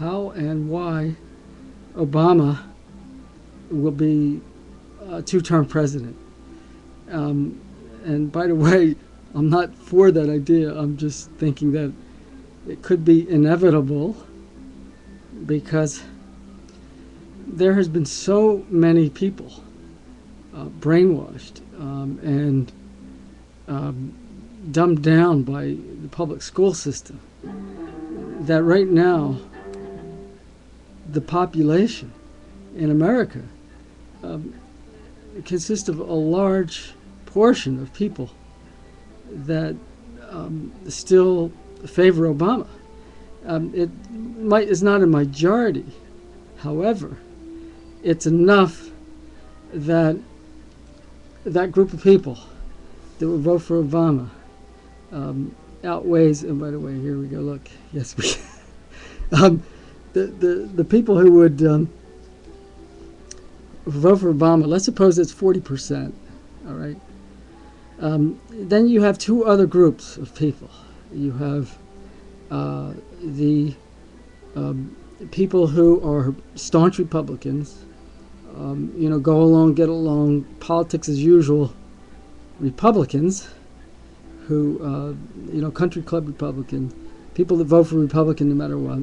how and why Obama will be a two-term president. Um, and by the way, I'm not for that idea. I'm just thinking that it could be inevitable because there has been so many people brainwashed and um, dumbed down by the public school system that right now the population in America um, consists of a large portion of people that still favor Obama. It's not a majority. However, it's enough that that group of people that will vote for Obama outweighs. And by the way, here we go. Look, yes, we. The people who would vote for Obama. Let's suppose it's 40%. All right. Then you have two other groups of people. You have the people who are staunch Republicans, go along, get along, politics as usual Republicans, who, country club Republicans, people that vote for Republican no matter what.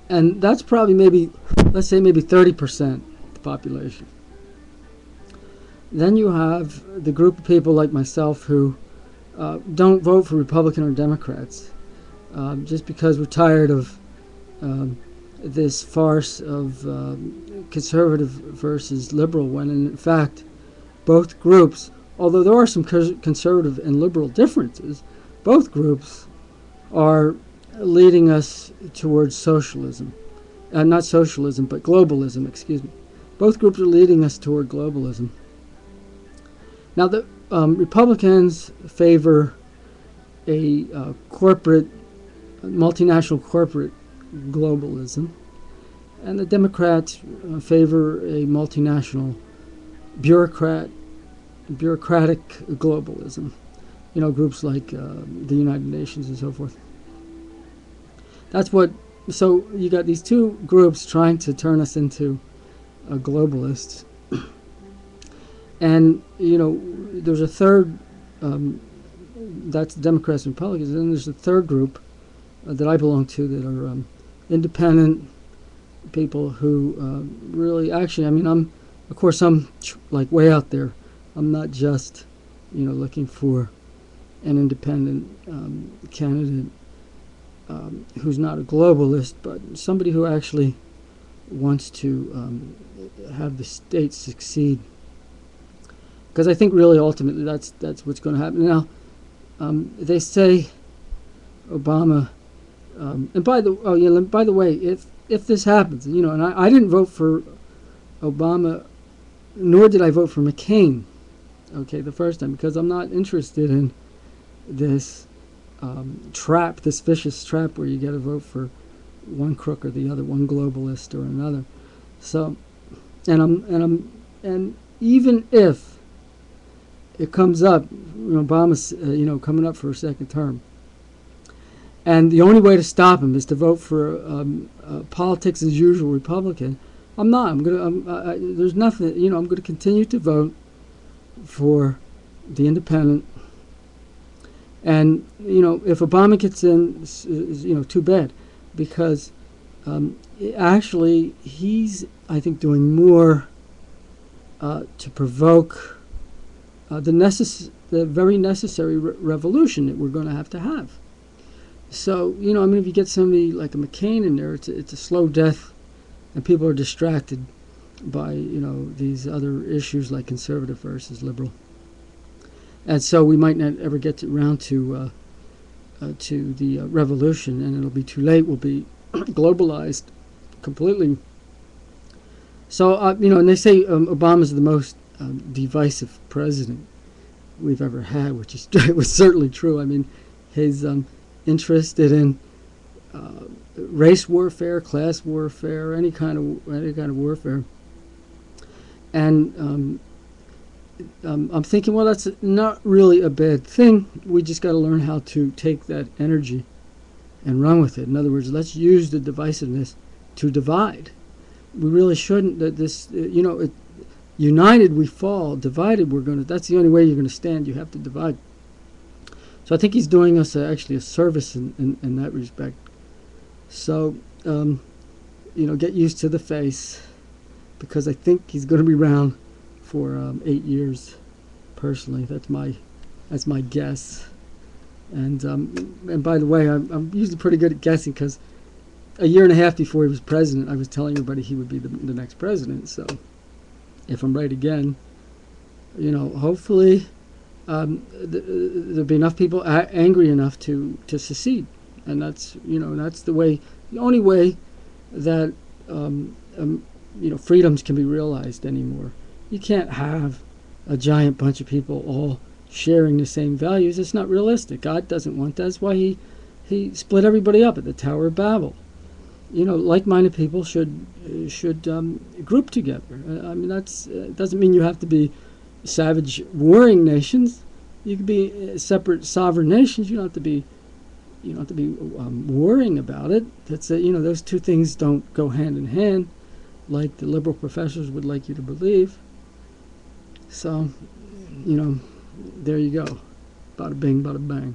And that's probably let's say maybe 30% of the population. Then you have the group of people like myself who don't vote for Republican or Democrats just because we're tired of this farce of conservative versus liberal, when in fact both groups, although there are some conservative and liberal differences, both groups are leading us towards socialism. Not socialism, but globalism, excuse me. Both groups are leading us toward globalism. Now, the Republicans favor a multinational corporate globalism, and the Democrats favor a multinational bureaucratic globalism. Groups like the United Nations and so forth. So you got these two groups trying to turn us into globalists. And, there's a third, that's Democrats and Republicans, and then there's a third group that I belong to that are independent people who really, actually, I'm like way out there. I'm not just, looking for an independent candidate who's not a globalist, but somebody who actually wants to have the state succeed. Because I think really ultimately that's what's going to happen. Now, they say Obama, and by the way, if this happens, and I didn't vote for Obama, nor did I vote for McCain, okay, the first time, because I'm not interested in this trap, this vicious trap where you get to vote for one crook or the other, one globalist or another. So, and even if it comes up, Obama's, coming up for a second term, and the only way to stop him is to vote for politics as usual Republican. I'm not. There's nothing. I'm going to continue to vote for the independent. And if Obama gets in, too bad, because actually he's, I think, doing more to provoke the very necessary revolution that we're going to have. So, if you get somebody like a McCain in there, it's a slow death, and people are distracted by, these other issues like conservative versus liberal. And so we might not ever get around to the revolution, and it'll be too late. We'll be globalized completely. So, and they say Obama's the most divisive president we've ever had, which is was certainly true. He's interested in race warfare, class warfare, any kind of warfare, and I'm thinking, well, that's not really a bad thing. We just got to learn how to take that energy and run with it. In other words, let's use the divisiveness to divide. We really shouldn't. United we fall, divided we're going to. That's the only way you're going to stand. You have to divide. So I think he's doing us actually a service in that respect. So, get used to the face, because I think he's going to be around for 8 years. Personally, that's my guess. And by the way, I'm usually pretty good at guessing, because a year and a half before he was president, I was telling everybody he would be the next president. So if I'm right again, hopefully there'll be enough people angry enough to secede, and that's the only way that freedoms can be realized anymore. You can't have a giant bunch of people all sharing the same values. It's not realistic. God doesn't want that. That's why he split everybody up at the Tower of Babel. Like-minded people should group together. Doesn't mean you have to be savage warring nations. You can be separate sovereign nations. You don't have to be worrying about it. That's those two things don't go hand in hand, like the liberal professors would like you to believe. So, there you go. Bada bing, bada bang.